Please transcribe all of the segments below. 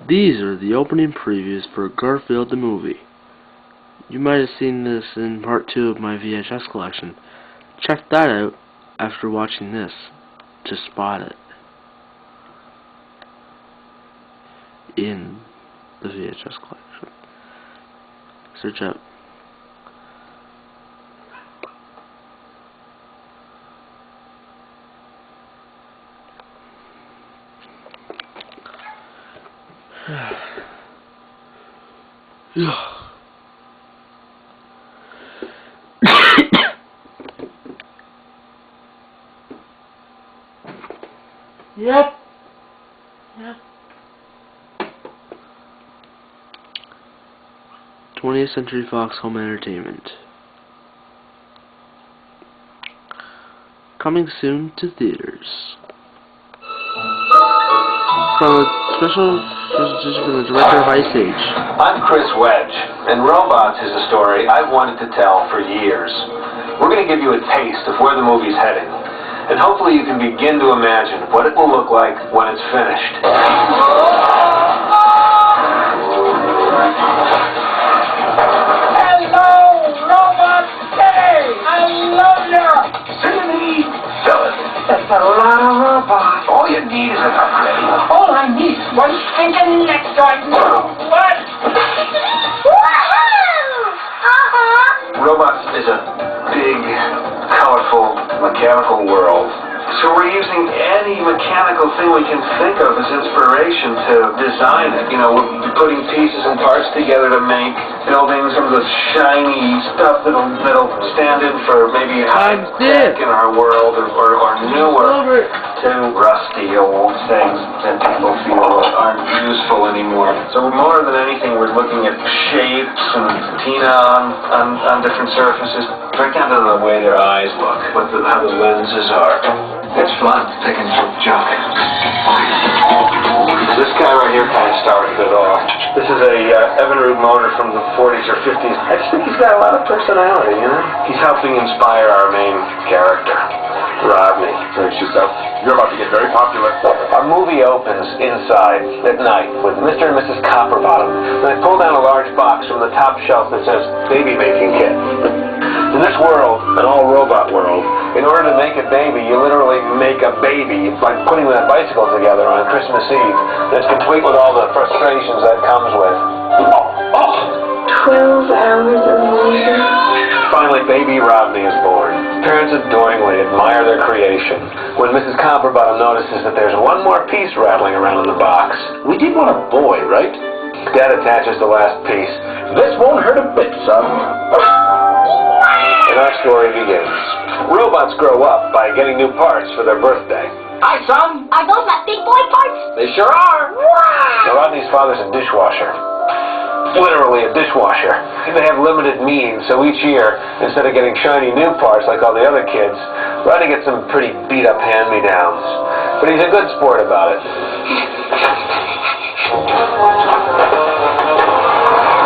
These are the opening previews for Garfield the movie. You might have seen this in part 2 of my VHS collection. Check that out after watching this to spot it in the VHS collection. Search out. Yeah. Yep. 20th Century Fox Home Entertainment. Coming soon to theaters. From a special presentation from the director of Ice Age. I'm Chris Wedge, and Robots is a story I've wanted to tell for years. We're going to give you a taste of where the movie's heading, and hopefully you can begin to imagine what it will look like when it's finished. Hello, Robot City! I love you! See me? Fill it. That's a lot of robots. All you need is an upgrade. All I need is one stinking next joint. What? Robots is a big, colorful, mechanical world. So we're using any mechanical thing we can think of as inspiration to design it. You know, we're putting pieces and parts together to make buildings, some of the shiny stuff that'll stand in for maybe high tech in our world or newer to rusty old things that people feel aren't useful anymore. So more than anything, we're looking at shapes and patina on different surfaces, right down to the way their eyes look, how the lenses are. It's fun taking some junk. This guy right here kind of started it all. This is a Evinrude motor from the 40s or 50s. I just think he's got a lot of personality, you know? He's helping inspire our main character, Rodney. Brace yourself. You're about to get very popular. Our movie opens inside at night with Mr. and Mrs. Copperbottom. They pull down a large box from the top shelf that says baby making kit. In this world, an all-robot world, in order to make a baby, you literally make a baby, like putting that bicycle together on Christmas Eve. That's complete with all the frustrations that comes with. 12 hours of labor. Finally, baby Rodney is born. Parents adoringly admire their creation. When Mrs. Copperbottom notices that there's one more piece rattling around in the box. We did want a boy, right? Dad attaches the last piece. This won't hurt a bit, son. And our story begins. Robots grow up by getting new parts for their birthday. Hi, son. Are those not big boy parts? They sure are. Wow! Now, Rodney's father's a dishwasher. Literally a dishwasher. They have limited means, so each year, instead of getting shiny new parts like all the other kids, Rodney gets some pretty beat-up hand-me-downs. But he's a good sport about it.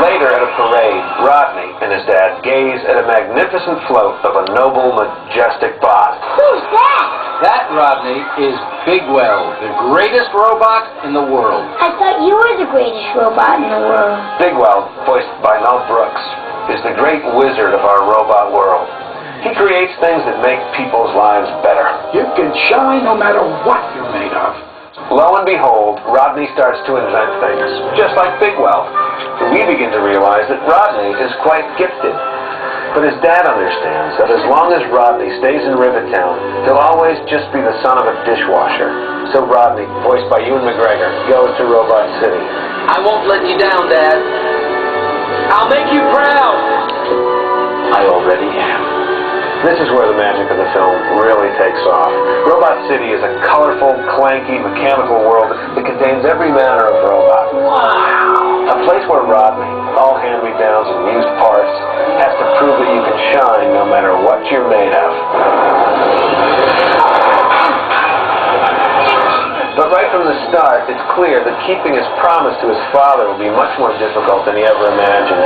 Later at a parade, Rodney and his dad gaze at a magnificent float of a noble, majestic bot. Who's that? That, Rodney, is Bigwell, the greatest robot in the world. I thought you were the greatest robot in the world. Bigwell, voiced by Mel Brooks, is the great wizard of our robot world. He creates things that make people's lives better. You can shine no matter what you're made of. Lo and behold, Rodney starts to invent things, just like Bigwell. We begin to realize that Rodney is quite gifted. But his dad understands that as long as Rodney stays in Rivettown, he'll always just be the son of a dishwasher. So Rodney, voiced by Ewan McGregor, goes to Robot City. I won't let you down, Dad. I'll make you proud. I already am. This is where the magic of the film really takes off. Robot City is a colorful, clanky, mechanical world that contains every manner of robot. Wow! A place where Rodney, all hand-me-downs and used parts, has to prove that you can shine no matter what you're made of. But right from the start, it's clear that keeping his promise to his father will be much more difficult than he ever imagined.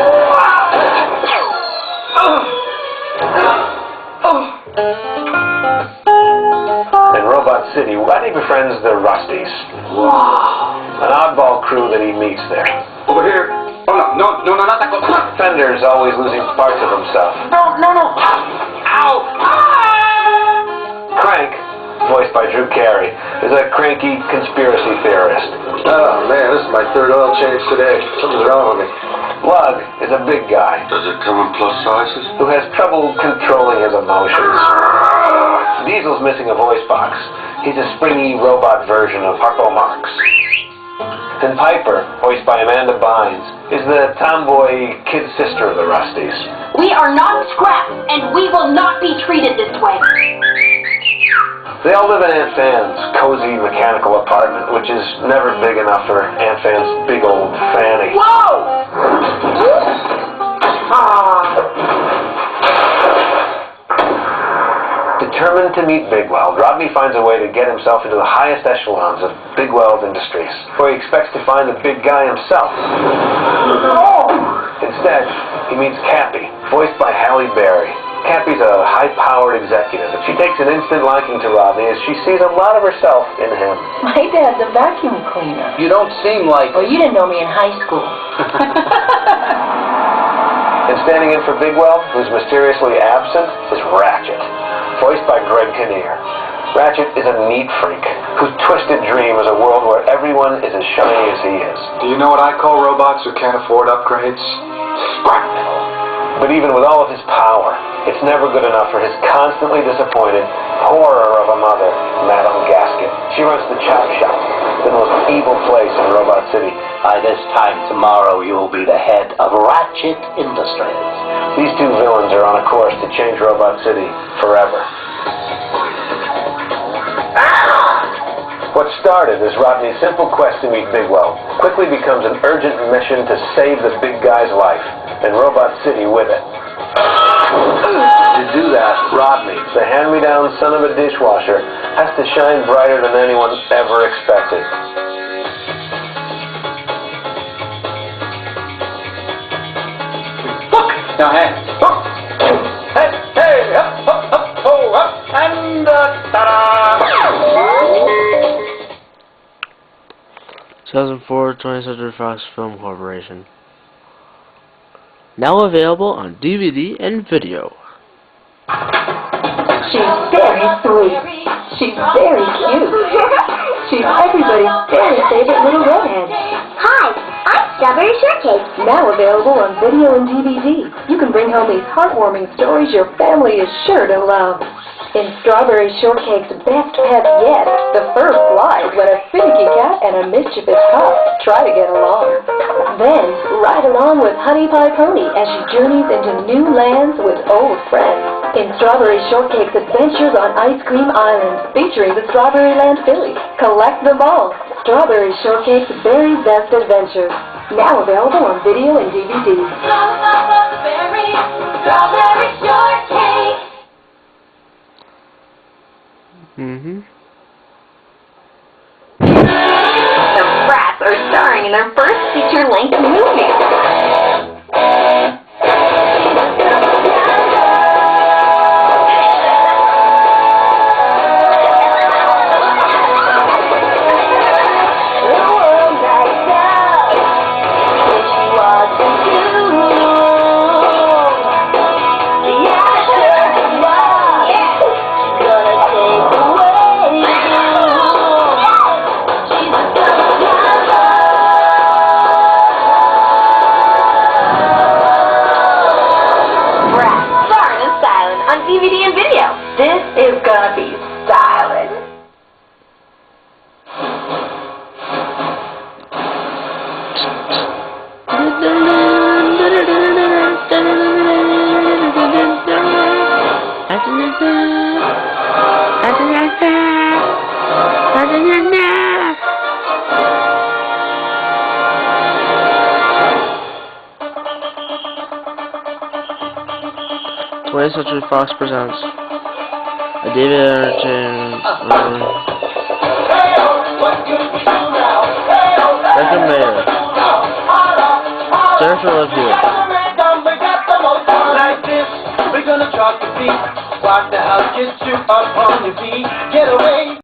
In Robot City, Rodney befriends the Rusties. Wow! an oddball crew that he meets there. Over here. Oh, no, not that. Fender's always losing parts of himself. No. Ow! Crank, voiced by Drew Carey, is a cranky conspiracy theorist. Oh, man, this is my third oil change today. Something's wrong with me. Lug is a big guy Does it come in plus sizes? who has trouble controlling his emotions. Diesel's missing a voice box. He's a springy robot version of Harpo Marx. And Piper, voiced by Amanda Bynes, is the tomboy kid sister of the Rusties. We are not scrap, and we will not be treated this way. They all live in Aunt Fan's cozy mechanical apartment, which is never big enough for Aunt Fan's big old fanny. Determined to meet Big Weld, Rodney finds a way to get himself into the highest echelons of Big Weld Industries, where he expects to find the big guy himself. Instead, he meets Cappy, voiced by Halle Berry. Cappy's a high-powered executive, and she takes an instant liking to Rodney as she sees a lot of herself in him. My dad's a vacuum cleaner. You don't seem like... Well, you didn't know me in high school. And standing in for Big Weld, who's mysteriously absent, is Ratchet, voiced by Greg Kinnear. Ratchet is a neat freak whose twisted dream is a world where everyone is as shiny as he is. Do you know what I call robots who can't afford upgrades? Scrap metal. But even with all of his power, it's never good enough for his constantly disappointed horror of a mother, Madame Gasket. She runs the chop shop, the most evil place in Robot City. By this time tomorrow, you will be the head of Ratchet Industries. These two villains are on a course to change Robot City forever. What started as Rodney's simple quest to meet Big Weld quickly becomes an urgent mission to save the big guy's life, and Robot City with it. To do that, Rodney, the hand-me-down son of a dishwasher, has to shine brighter than anyone ever expected. Look! Now, hands. Up. Hey, up, and ta-da! 2004 20th Century Fox Film Corporation. Now available on DVD and video. She's very sweet. She's very cute. She's everybody's very favorite little redhead. Hi, I'm Strawberry Shortcake. Now available on video and DVD. You can bring home these heartwarming stories your family is sure to love. In Strawberry Shortcake's best pet yet, the first flies when a finicky cat and a mischievous pup try to get along. Then, ride along with Honey Pie Pony as she journeys into new lands with old friends. In Strawberry Shortcake's Adventures on Ice Cream Island, featuring the Strawberry Land Phillies. Collect them all. Strawberry Shortcake's Very Best Adventures. Now available on video and DVD. Strawberry shortcake. The Brats are starring in their first feature-length movie. DVD and video. This is gonna be styling. Twentieth Century Fox presents a David Entertainment Second Mayor Jennifer Love Hewitt. Like this, we're gonna drop the beat. Watch the house get you up on your feet. Get away.